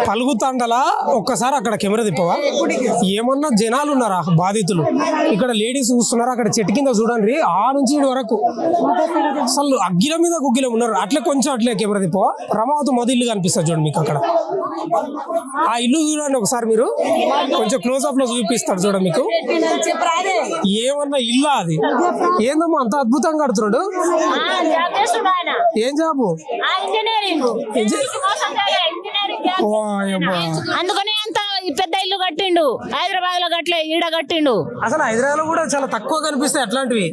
పలుగుతాండల ఒక్కసారి అక్కడ కెమెరా తిప్పవా? ఏమన్నా జనాలు ఉన్నారా బాధితులు? ఇక్కడ లేడీస్ చూస్తున్నారు, అక్కడ చెట్టు కింద చూడండి ఆ నుంచి ఇటు వరకు అసలు అగ్గిల మీద గుగ్గిలం ఉన్నారు. అట్లే కొంచెం అట్లే కెమెరా తిప్పవా? రమావతి మొదటి ఇల్లు కనిపిస్తుంది చూడండి మీకు అక్కడ. ఆ ఇల్లు చూడండి ఒకసారి, మీరు కొంచెం క్లోజ్అప్ లో చూపిస్తారు చూడండి మీకు. ఏమన్నా ఇల్లా అది? ఏందమ్మా అంత అద్భుతంగా కడుతున్నాడు? ఏం జాబు? అందుకని అంత పెద్ద ఇల్లు కట్టిండు. హైదరాబాద్ లో కట్టలే, ఈడ కట్టిండు. అసలు హైదరాబాద్ లో కూడా చాలా తక్కువ కనిపిస్తాయి అట్లాంటివి.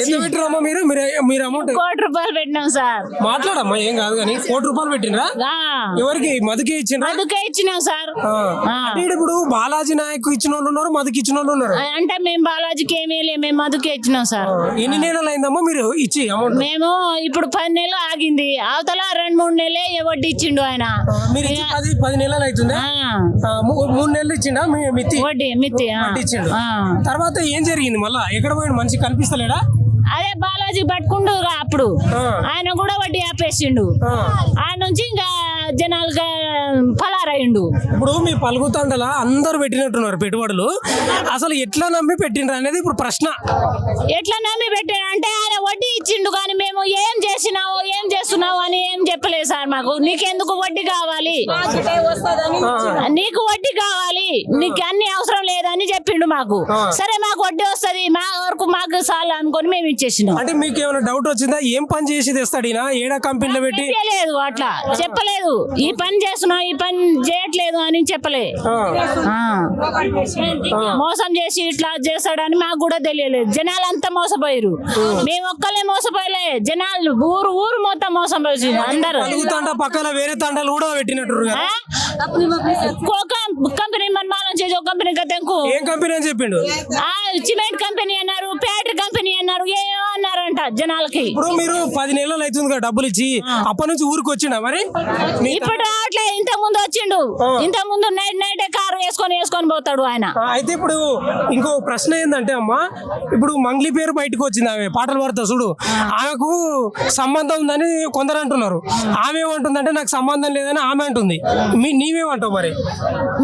ఎంత పెట్టిరమ్మా మీరు? మీరు అమౌంట్ ₹1,00,00,000 పెట్టినాం సార్. మాట్లాడమ్మా, ఏం కాదు కానీ ₹1,00,00,000 పెట్టినరా? ఎవరికి? మధుకే ఇచ్చిండ్రా? మధుకే ఇచ్చినాం సార్. ఇప్పుడు బాలాజీ నాయక్ ఇచ్చిన వాళ్ళు ఉన్నారు, మధుకి ఇచ్చిన వాళ్ళు ఉన్నారు. అంటే మేము బాలాజీకి ఏమీ లేదు, మేము మధుకే ఇచ్చినాం సార్. ఎన్ని నెలలు అయిందమ్మా మీరు ఇచ్చి అమౌంట్? మేము ఇప్పుడు 10 నెలలు ఆగింది. అవతల 2-3 నెలలే వడ్డీ ఇచ్చిండు ఆయన. మీరు 10 నెలలు అవుతుందా? 3 నెలలు ఇచ్చిండా మిత్తి? వడ్డీ మిత్తి ఇచ్చిండు. తర్వాత ఏం జరిగింది? మళ్ళా ఎక్కడ పోయిండు? మనిషి కనిపిస్తలేడా? అదే బాలాజీ పట్టుకుండు అప్పుడు ఆయన కూడా వడ్డీ ఆపేసిండు. ఆ నుంచి ఇంకా జనాలుగా పలారయ్యిండు. ఇప్పుడు మీ పలుకుతాండల అందరు పెట్టినట్టున్నారు పెట్టుబడులు. అసలు ఎట్లా నమ్మి పెట్టిండ్రు అనేది ఇప్పుడు ప్రశ్న. ఎట్లా నమ్మి పెట్టాడు అంటే ఆయన వడ్డీ ఇచ్చిండు, కానీ మేము ఏం చేసినావు ఏం చేస్తున్నావు అని ఏం చెప్పలేదు సార్ మాకు. నీకెందుకు వడ్డీ కావాలి, నీకు వడ్డీ కావాలి, నీకు అన్ని అవసరం లేదని చెప్పిండు మాకు. సరే మాకు వడ్డీ వస్తుంది, మా వరకు మాకు చాలు అనుకొని మేము ఇచ్చేసినాం. అంటే మీకు ఏమైనా డౌట్ వచ్చిందా? ఏం పని చేసి తెస్తాడు ఏడా కంపెనీలో పెట్టి? లేదు, అట్లా చెప్పలేదు. ఈ పని చేస్తున్నావు, ఈ పని చేయట్లేదు అని చెప్పలే. మోసం చేసి ఇట్లా చేస్తాడని మాకు కూడా తెలియలేదు. జనాలు అంతా మోసపోయారు, మేము ఒక్కలే మోసపోయలే. జనాలు ఊరు ఊరు మొత్తం మోసపోయి అందరు. పక్కన వేరే తండాలు కూడా పెట్టినట్టు కంపెనీ మనమానం చేసి ఒక కంపెనీ గతంకు ఏం కంపెనీ అని చెప్పిండు? సిమెంట్ కంపెనీ అన్నారు, ఫ్యాక్టరీ కంపెనీ అన్నారు, ఏమో అన్నారంట జనాలకి. ఇప్పుడు మీరు 10 నెలలు అవుతుంది కదా డబ్బులు ఇచ్చి, అప్పటి నుంచి ఊరికి వచ్చిండా మరి? ఇప్పుడు రావట్లే, ఇంత ముందు వచ్చిండు. ఇంత ముందు నైట్ కారు వేసుకొని పోతాడు ఆయన. అయితే ఇప్పుడు ఇంకో ప్రశ్న ఏంటంటే అమ్మా, ఇప్పుడు మంగ్లీ పేరు బయటకు వచ్చింది, ఆమె పాటలు పాడుతా చూడు, ఆమెకు సంబంధం ఉందని కొందరు అంటున్నారు. ఆమె ఏమంటుందంటే నాకు సంబంధం లేదని ఆమె అంటుంది. నీవేమంటావు మరి?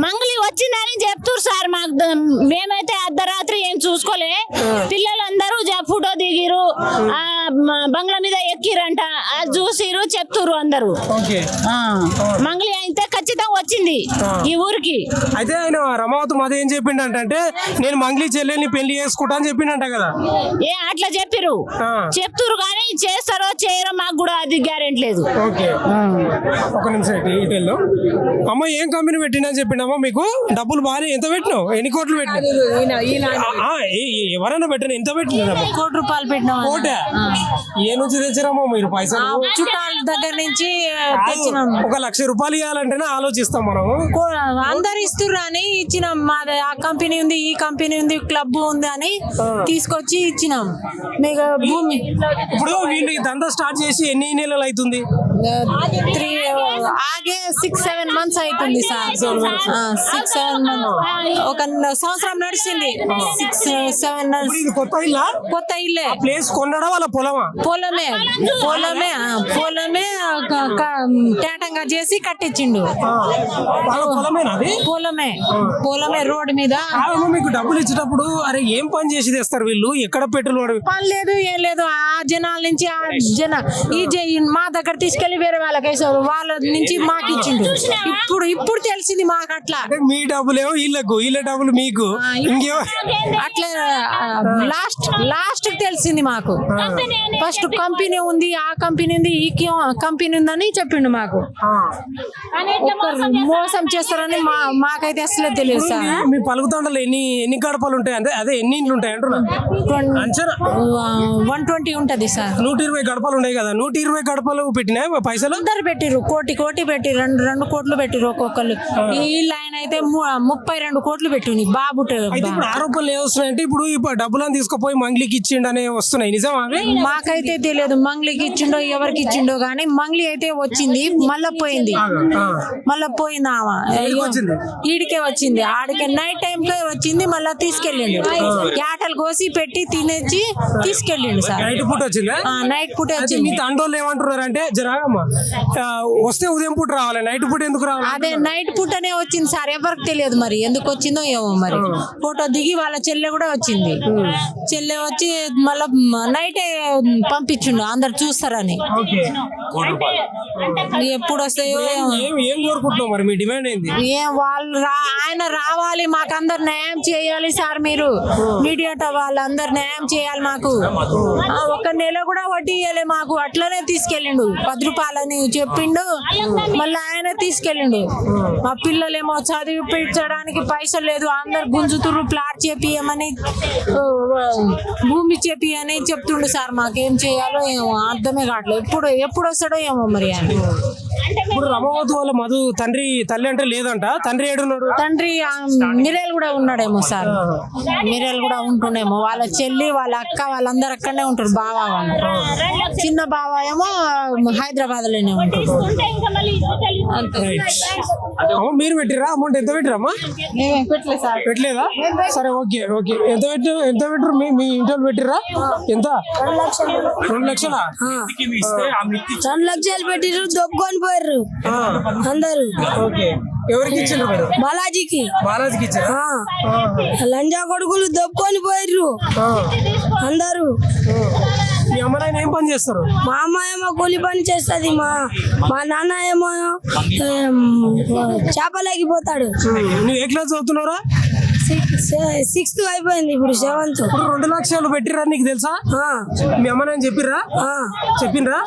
మంగ్లీ వచ్చిందని చెప్తున్నారు సార్ మాకు. మేమైతే అర్ధరాత్రి ఏం చూసుకోలే. పిల్లలందరూ ఫోటో దిగిరు, బంగ్లా మీద ఎక్కిరంట, అది చూసిరు చెప్తురు అందరు. మంగ్లీ అయితే ఖచ్చితంగా వచ్చింది ఈ ఊరికి. అయితే ఆయన రమావతి మధు ఏం చెప్పిండంటే నేను మంగ్లీ చెల్లెల్ని పెళ్లి చేసుకుంటా అని చెప్పిండంట కదా? అట్లా చెప్పిరు, చెప్తురు కానీ చేస్తారో చేయరో మాకు కూడా అది గ్యారెంటీ లేదు. ఒక నిమిషం డీటెయిల్లో. అమ్మ ఏం కంపెనీ పెట్టినా చెప్పిండమ్మా మీకు? డబ్బులు బాగా ఎంత పెట్టినావు? ఎన్ని కోట్లు పెట్టినావు? ఎవరైనా పెట్టినా ఎంత పెట్టినా? ₹1,00,00,000 పెట్టినాం. ఏ నుంచి తెచ్చారమ్మా మీరు పైసలు? చుట్టాల దగ్గర నుంచి తెచ్చినాం. ₹1,00,000 ఇవ్వాలంటేనే ఆలోచిస్తాం మనం. అందరు ఇస్తుర్రు అని ఇచ్చినాం. మాది ఆ కంపెనీ ఉంది, ఈ కంపెనీ ఉంది, క్లబ్ ఉంది అని తీసుకొచ్చి ఇచ్చినాం. మీకు భూమి ఇప్పుడు వీళ్ళు దందా స్టార్ట్ చేసి ఎన్ని నెలలు అవుతుంది? 6-7 months అవుతుంది సార్. 6-7 months, ఒక సంవత్సరం నడిచింది. 6-7 months. కొత్త ఇల్లా? కొత్త ఇల్లే. ప్లేస్ కొనడా వాళ్ళ పొలమా? పొలమే టేటంగా చేసి కట్టించిండు. పొలమే రోడ్డు మీద. మీకు డబ్బులు ఇచ్చేటప్పుడు అరే ఏం పని చేసి తెస్తారు వీళ్ళు? ఎక్కడ పెట్టుబడి? పని లేదు, ఏం లేదు. ఆ జనాల నుంచి మా దగ్గర తీసుకెళ్లి వేరే వాళ్ళకి వేసారు, వాళ్ళ నుంచి మాకు ఇచ్చిండు. ఇప్పుడు తెలిసింది మాకు. అట్లా మీ డబ్బులేమో వీళ్ళకు, వీళ్ళ డబ్బులు మీకు. అట్లా లాస్ట్ తెలిసింది మాకు. ఫస్ట్ కంపెనీ ఉంది, ఆ కంపెనీ ఉంది, ఈ కంపెనీ ఉందని చెప్పిండు మాకు. మోసం చేస్తారని మాకైతే అసలే తెలియదు సార్. మీ పలుకుతాండలో ఎన్ని గడపలు ఉంటాయి అంటే అదే ఎన్ని ఇంట్లు ఉంటాయి అంటున్నా? 120 ఉంటది సార్. 120 గడపలు ఉన్నాయి కదా, 120 గడపలు పెట్టినా పైసలు అందరు పెట్టిరు. కోటి పెట్టి 2 కోట్లు పెట్టిరు ఒక్కొక్కరు. వీళ్ళు ఆయన అయితే 32 కోట్లు పెట్టింది బాబు. ఇప్పుడు ఆరోపణలు ఏమొస్తున్నాయంటే ఇప్పుడు డబ్బులను తీసుకుపోయి మంగ్లీకి ఇచ్చిండనే వస్తున్నాయి, నిజమా? మాకైతే తెలియదు మంగ్లీకి ఇచ్చిండో ఎవరికి ఇచ్చిండో గానీ మంగ్లీ అయితే వచ్చింది, మళ్ళా పోయింది. ఆమె ఈడికే వచ్చింది. ఆడికే నైట్ టైం కే వచ్చింది, మళ్ళా తీసుకెళ్ళిండు. యాటలు కోసి పెట్టి తినేసి తీసుకెళ్ళిండు సార్. నైట్ పూట వచ్చింది. నైట్ పూట వచ్చింది. మీ తండ్రోళ్ళు ఏమంటున్నారు అంటే జరా అమ్మా వస్తే ఉదయం పూట రావాలి, నైట్ పూట ఎందుకు రావాలి? అదే నైట్ పూటనే వచ్చింది సార్, ఎవరికి తెలియదు మరి ఎందుకు వచ్చిందో ఏమో మరి. ఫోటో దిగి వాళ్ళ చెల్లె కూడా వచ్చింది, చెల్లె వచ్చి మళ్ళా నైటే పంపించిండు అందరు చూస్తారని. ఎప్పుడు వస్తాయో ఏమో. ఏం కోరుకుంటున్నావు మరి, మీ డిమాండ్ ఏంది? ఏం వాళ్ళు ఆయన రావాలి, మాకు అందరు న్యాయం చేయాలి సార్. మీరు మీడియా వాళ్ళందరు న్యాయం చేయాలి మాకు. ఒక నెల కూడా వడ్డీ ఇవ్వలే మాకు, అట్లనే తీసుకెళ్ళిండు. 10 రూపాయలని చెప్పిండు, మళ్ళీ ఆయన తీసుకెళ్ళిండు. మా పిల్లలేమో చదివిపించడానికి పైసలు లేదు, అందరు గుంజుతుర్రు. ప్లాట్ చేపియమని, భూమి చేపియని చెప్తుండు సార్. మాకేం చేయాలో ఏమో అర్థమే కావట్లేదు. ఎప్పుడు వస్తాడో ఏమో మరి ఆయన. ఇప్పుడు రమావతి వాళ్ళ మధు తల్లి అంటే లేదంట, తండ్రి ఏడున్నాడు? తండ్రి మిరేల్ కూడా ఉన్నాడేమో సార్, మిరేల్ కూడా ఉంటుండేమో. వాళ్ళ చెల్లి వాళ్ళ అక్క వాళ్ళందరూ అక్కడనే ఉంటారు. బావ వాళ్ళు, చిన్న బావ ఏమో హైదరాబాద్ లోనే ఉంటారు. అమ్మ మీరు పెట్టిరా? అమౌంట్ ఎంత పెట్టిరమ్మా? పెట్టలేదు సార్. పెట్టలేదా? సరే ఓకే ఓకే. ఎంత పెట్టరు మీ ఇంట్లో పెట్టిరా? ఎంత? 2 లక్షలా? 2 లక్షలు పెట్టిర్రు, దొబ్బుకొని పోయారు అందరు. ఓకే, ఎవరికి ఇచ్చారు మీరు? బాలాజీకి ఇచ్చారా? లంజా కొడుకులు దొబ్బుకొని పోయారు అందరు. మీ అమ్మ నాయన ఏం పని చేస్తారు? మా అమ్మ ఏమో కూలి పని చేస్తుంది, మా నాన్న ఏమో చేపలకి పోతాడు. నువ్వు ఏ క్లాస్ చదువుతున్నారా? 6th అయిపోయింది, ఇప్పుడు 7th. ఇప్పుడు 2 లక్షలు పెట్టిరా, నీకు తెలుసా? మీ అమ్మ నాయన చెప్పిర్రా?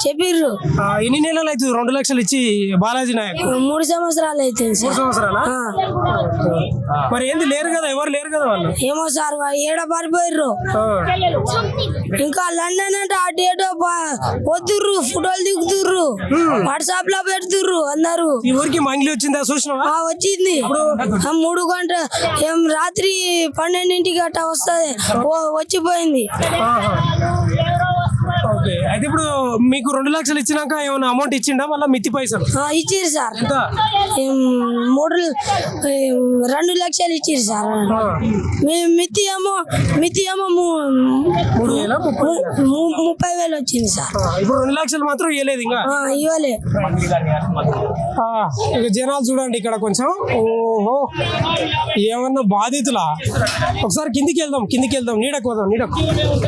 చెప్పిర్రు. ఎన్ని నెలలు అవుతుంది 2 లక్షలు ఇచ్చి బాలాజీ నాయక్? 3 సంవత్సరాలు అవుతుంది. 3 సంవత్సరాలా? మరి ఏంది లేరు కదా, ఎవరు లేరు కదా వాళ్ళు? ఏమో సార్, ఏడ పారిపోయిర్రు. ఇంకా లండన్ అంటే ఆ డేట్ వద్దుర్రు, ఫోటోలు దిగుతుర్రు, వాట్సాప్ లో పెడుతుర్రు అందరు. ఈ ఊరికి మంగ్లీ వచ్చిందా చూసినావా? వచ్చింది 3 గంటల రాత్రి 12ంటికి అట్టా వస్తుంది, వచ్చిపోయింది. ఓకే, అయితే ఇప్పుడు మీకు 2 లక్షలు ఇచ్చినాక ఏమైనా అమౌంట్ ఇచ్చిండా మళ్ళీ మిత్తి పైసలు? ఇచ్చిర్రు సార్. ఎంత? 2 లక్షలు ఇచ్చిర్రు సార్. మిత్తి ఏమో 30,000 వచ్చింది సార్. ఇప్పుడు 2 లక్షలు మాత్రం ఇవ్వలేదు ఇంకా? ఇవ్వలే. ఇక జనాలు చూడండి ఇక్కడ కొంచెం. ఓహో, ఏమన్నా బాధితులా? ఒకసారి కిందికి వెళ్దాం, నీడకు పోదాం.